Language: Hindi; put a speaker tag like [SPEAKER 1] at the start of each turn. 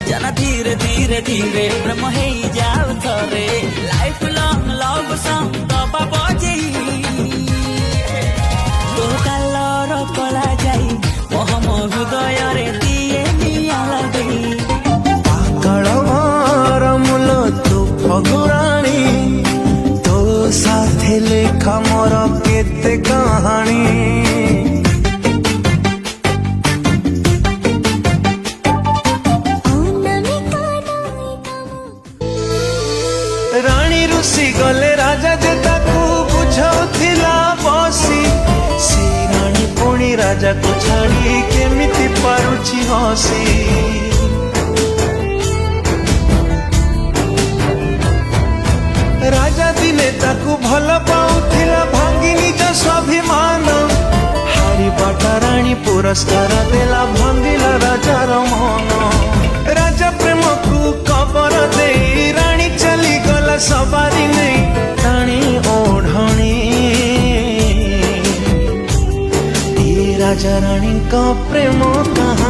[SPEAKER 1] जाना धीरे धीरे धीरे प्रेम हो जाऊ थरे लाइफ लॉन्ग लव सॉन्ग दबा बजे तो कालर कला जाई मोहम हृदय रे दिए निया लगे
[SPEAKER 2] पाकड़ मूल तू फगुराणी तो साथे लेखा मोर केते कहानी रानी रुसी गले राजा जे ताकू बुझाउथिला बसी से रानी पुणी राजा को छाड़ी केमिति पारुछि हसी राजा दिने ताकू भल पाउथिला भांगी निज स्वाभिमान हारी बाटा रानी पुरस्कार देला भांगिला राजार मन राजा प्रेम को कबर दे रानी चली गला सवारी नहीं टाणी ओढ़णी राजा रानी का प्रेम कहा